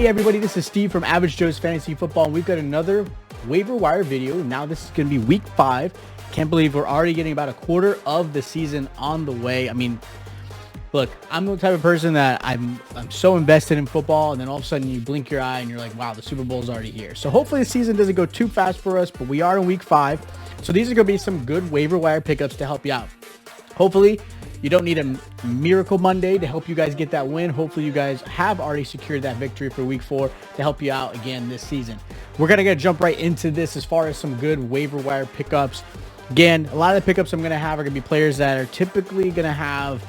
Hey everybody, this is Steve from Average Joe's Fantasy Football, and we've got another waiver wire video. Now this is going to be week 5. Can't believe we're already getting about a quarter of the season on the way. I mean, look, I'm the type of person that I'm so invested in football, and then all of a sudden you blink your eye and you're like, wow, the Super Bowl is already here. So hopefully the season doesn't go too fast for us, but we are in week 5. So these are going to be some good waiver wire pickups to help you out. Hopefully you don't need a miracle Monday to help you guys get that win. Hopefully you guys have already secured that victory for week 4 to help you out again this season. We're going to jump right into this as far as some good waiver wire pickups. Again, a lot of the pickups I'm going to have are going to be players that are typically going to have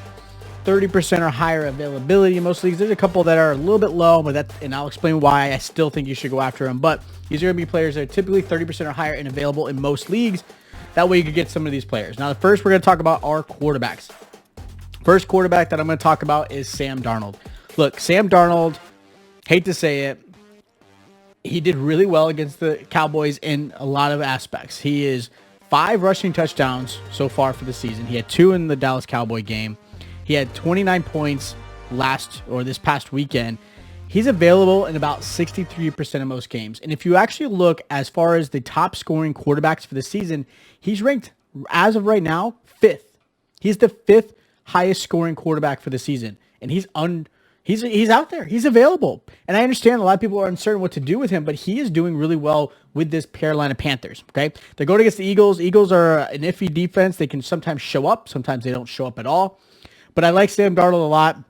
30% or higher availability in most leagues. There's a couple that are a little bit low, and I'll explain why I still think you should go after them. But these are going to be players that are typically 30% or higher and available in most leagues. That way you could get some of these players. Now, the first we're going to talk about are quarterbacks. First quarterback that I'm going to talk about is Sam Darnold. Look, Sam Darnold, hate to say it, he did really well against the Cowboys in a lot of aspects. He is 5 rushing touchdowns so far for the season. He had 2 in the Dallas Cowboy game. He had 29 points this past weekend. He's available in about 63% of most games. And if you actually look as far as the top scoring quarterbacks for the season, he's ranked, as of right now, 5th. He's the 5th highest scoring quarterback for the season, and he's out there. He's available, and I understand a lot of people are uncertain what to do with him, but he is doing really well with this Carolina Panthers. Okay, they're going against the Eagles. Eagles are an iffy defense. They can sometimes show up, sometimes they don't show up at all. But I like Sam Darnold a lot.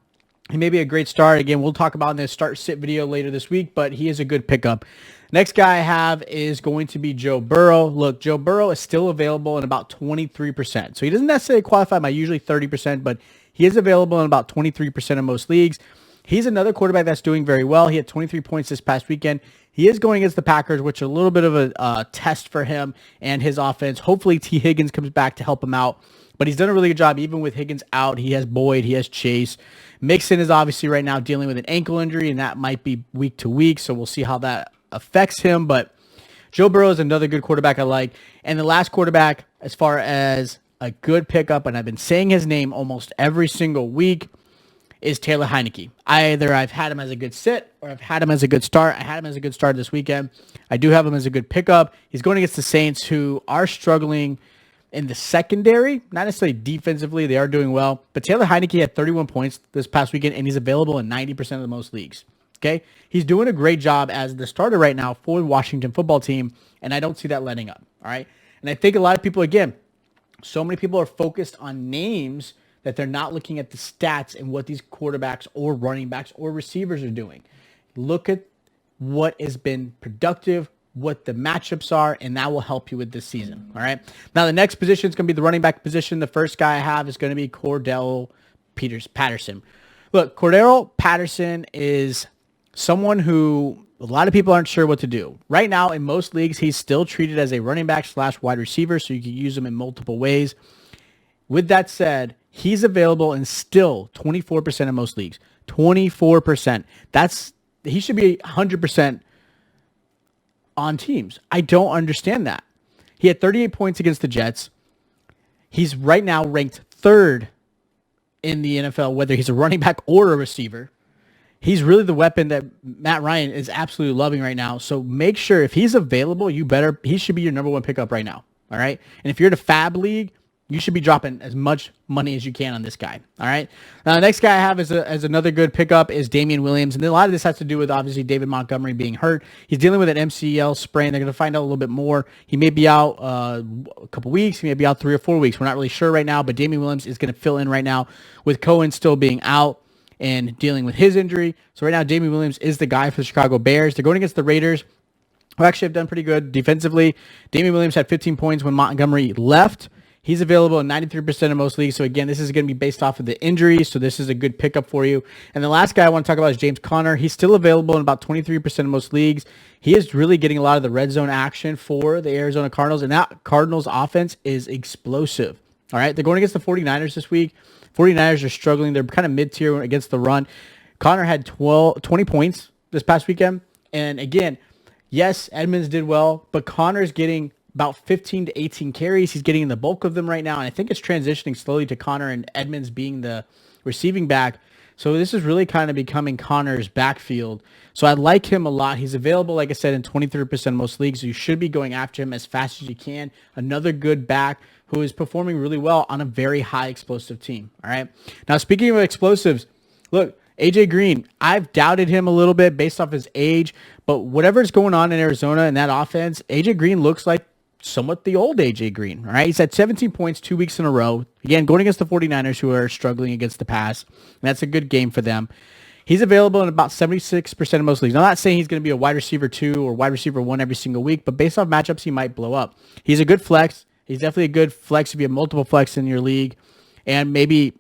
He may be a great start. Again, we'll talk about in the start-sit video later this week, but he is a good pickup. Next guy I have is going to be Joe Burrow. Look, Joe Burrow is still available in about 23%. So he doesn't necessarily qualify by usually 30%, but he is available in about 23% of most leagues. He's another quarterback that's doing very well. He had 23 points this past weekend. He is going against the Packers, which are a little bit of a test for him and his offense. Hopefully T. Higgins comes back to help him out. But he's done a really good job even with Higgins out. He has Boyd. He has Chase. Mixon is obviously right now dealing with an ankle injury, and that might be week to week. So we'll see how that affects him. But Joe Burrow is another good quarterback I like. And the last quarterback, as far as a good pickup, and I've been saying his name almost every single week, is Taylor Heineke. Either I've had him as a good sit or I've had him as a good start. I had him as a good start this weekend. I do have him as a good pickup. He's going against the Saints, who are struggling in the secondary, not necessarily defensively. They are doing well. But Taylor Heineke had 31 points this past weekend, and he's available in 90% of the most leagues. Okay? He's doing a great job as the starter right now for the Washington football team, and I don't see that letting up. All right? And I think a lot of people, again, so many people are focused on names that they're not looking at the stats and what these quarterbacks or running backs or receivers are doing. Look at what has been productive, what the matchups are, and that will help you with this season. All right. Now, the next position is going to be the running back position. The first guy I have is going to be Cordell Patterson. Look, Cordell Patterson is someone who a lot of people aren't sure what to do. Right now, in most leagues, he's still treated as a running back / wide receiver, so you can use him in multiple ways. With that said, he's available in still 24% of most leagues. 24%. He should be 100% on teams. I don't understand that. He had 38 points against the Jets. He's right now ranked 3rd in the NFL, whether he's a running back or a receiver. He's really the weapon that Matt Ryan is absolutely loving right now. So make sure if he's available, he should be your number 1 pickup right now. All right. And if you're in a fab league, you should be dropping as much money as you can on this guy. All right. Now, the next guy I have as another good pickup is Damian Williams. And a lot of this has to do with, obviously, David Montgomery being hurt. He's dealing with an MCL sprain. They're going to find out a little bit more. He may be out a couple weeks. He may be out 3 or 4 weeks. We're not really sure right now. But Damian Williams is going to fill in right now with Cohen still being out and dealing with his injury. So right now, Damian Williams is the guy for the Chicago Bears. They're going against the Raiders, who actually have done pretty good defensively. Damian Williams had 15 points when Montgomery left. He's available in 93% of most leagues. So again, this is going to be based off of the injuries. So this is a good pickup for you. And the last guy I want to talk about is James Conner. He's still available in about 23% of most leagues. He is really getting a lot of the red zone action for the Arizona Cardinals. And that Cardinals offense is explosive. All right. They're going against the 49ers this week. 49ers are struggling. They're kind of mid-tier against the run. Conner had 20 points this past weekend. And again, yes, Edmonds did well, but Conner's getting about 15 to 18 carries. He's getting the bulk of them right now, and I think it's transitioning slowly to Conner and Edmonds being the receiving back. So this is really kind of becoming Connor's backfield. So I like him a lot. He's available, like I said, in 23% of most leagues. So you should be going after him as fast as you can. Another good back who is performing really well on a very high explosive team. All right. Now, speaking of explosives, look, AJ Green, I've doubted him a little bit based off his age, but whatever's going on in Arizona in that offense, AJ Green looks like somewhat the old AJ Green. All right. He's had 17 points 2 weeks in a row. Again, going against the 49ers who are struggling against the pass. And that's a good game for them. He's available in about 76% of most leagues. I'm not saying he's going to be a wide receiver 2 or wide receiver 1 every single week, but based off matchups, he might blow up. He's a good flex. He's definitely a good flex if you have multiple flex in your league, and maybe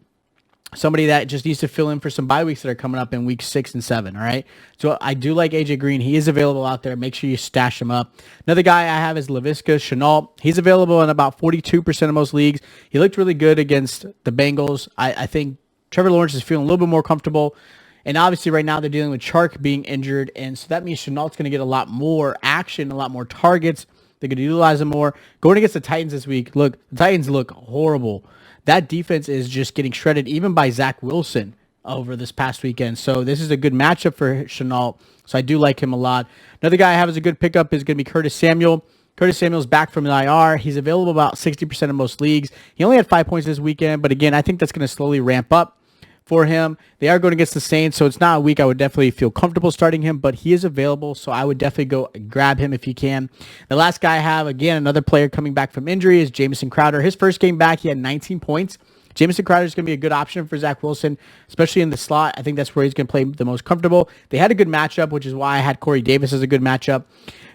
somebody that just needs to fill in for some bye weeks that are coming up in week 6 and 7. All right. So I do like AJ Green. He is available out there. Make sure you stash him up. Another guy I have is Laviska Shenault. He's available in about 42% of most leagues. He looked really good against the Bengals. I think Trevor Lawrence is feeling a little bit more comfortable. And obviously right now they're dealing with Chark being injured. And so that means Chenault's going to get a lot more action, a lot more targets. They're going to utilize him more. Going against the Titans this week, look, the Titans look horrible. That defense is just getting shredded even by Zach Wilson over this past weekend. So this is a good matchup for Shenault. So I do like him a lot. Another guy I have as a good pickup is going to be Curtis Samuel. Curtis Samuel's back from the IR. He's available about 60% of most leagues. He only had 5 points this weekend, but again, I think that's going to slowly ramp up for him. They are going against the Saints, so it's not a week I would definitely feel comfortable starting him, but he is available, so I would definitely go grab him if you can. The last guy I have, again, another player coming back from injury, is Jamison Crowder. His first game back, he had 19 points. Jamison Crowder is going to be a good option for Zach Wilson, especially in the slot. I think that's where he's going to play the most comfortable. They had a good matchup, which is why I had Corey Davis as a good matchup.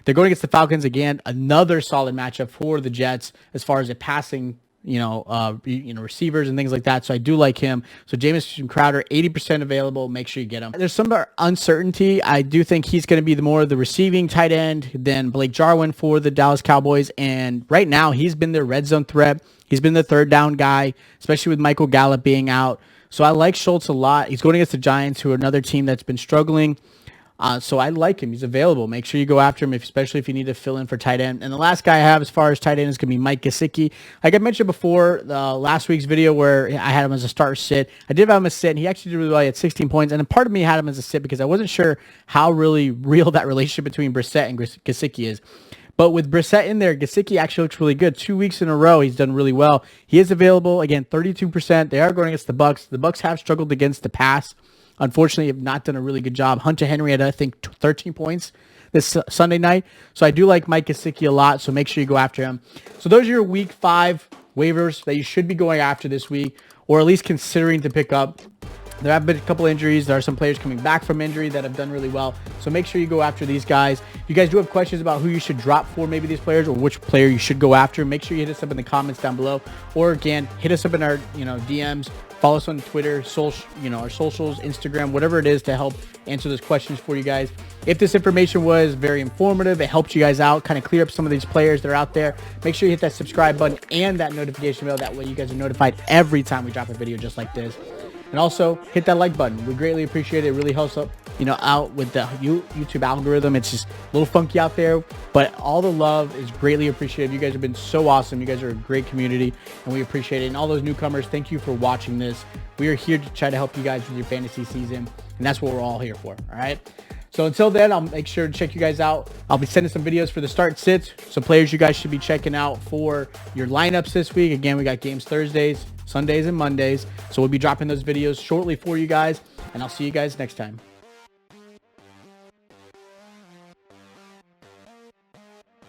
They're going against the Falcons again, another solid matchup for the Jets as far as a passing receivers and things like that. So I do like him. So Jamison Crowder, 80% available. Make sure you get him. There's some uncertainty. I do think he's going to be more of the receiving tight end than Blake Jarwin for the Dallas Cowboys. And right now he's been their red zone threat. He's been the third down guy, especially with Michael Gallup being out. So I like Schultz a lot. He's going against the Giants, who are another team that's been struggling. So I like him. He's available. Make sure you go after him, especially if you need to fill in for tight end. And the last guy I have as far as tight end is going to be Mike Gesicki. Like I mentioned before, the last week's video where I had him as a start sit, I did have him as a sit, and he actually did really well. He had 16 points. And a part of me had him as a sit because I wasn't sure how really real that relationship between Brissett and Gesicki is. But with Brissett in there, Gesicki actually looks really good. 2 weeks in a row, he's done really well. He is available. Again, 32%. They are going against the Bucs. The Bucs have struggled against the pass. Unfortunately, have not done a really good job. Hunter Henry had, I think, 13 points this Sunday night. So I do like Mike Gesicki a lot, so make sure you go after him. So those are your Week 5 waivers that you should be going after this week, or at least considering to pick up. There have been a couple injuries. There are some players coming back from injury that have done really well. So make sure you go after these guys. If you guys do have questions about who you should drop for maybe these players or which player you should go after, make sure you hit us up in the comments down below. Or again, hit us up in our DMs. Follow us on Twitter, our socials, Instagram, whatever it is to help answer those questions for you guys. If this information was very informative, it helped you guys out, kind of clear up some of these players that are out there, make sure you hit that subscribe button and that notification bell. That way you guys are notified every time we drop a video just like this. And also hit that like button. We greatly appreciate it. It really helps up, out with the YouTube algorithm. It's just a little funky out there, but all the love is greatly appreciated. You guys have been so awesome. You guys are a great community, and we appreciate it. And all those newcomers, thank you for watching this. We are here to try to help you guys with your fantasy season, and that's what we're all here for. All right. So until then, I'll make sure to check you guys out. I'll be sending some videos for the start sits, some players you guys should be checking out for your lineups this week. Again, we got games Thursdays, Sundays, and Mondays. So we'll be dropping those videos shortly for you guys, and I'll see you guys next time.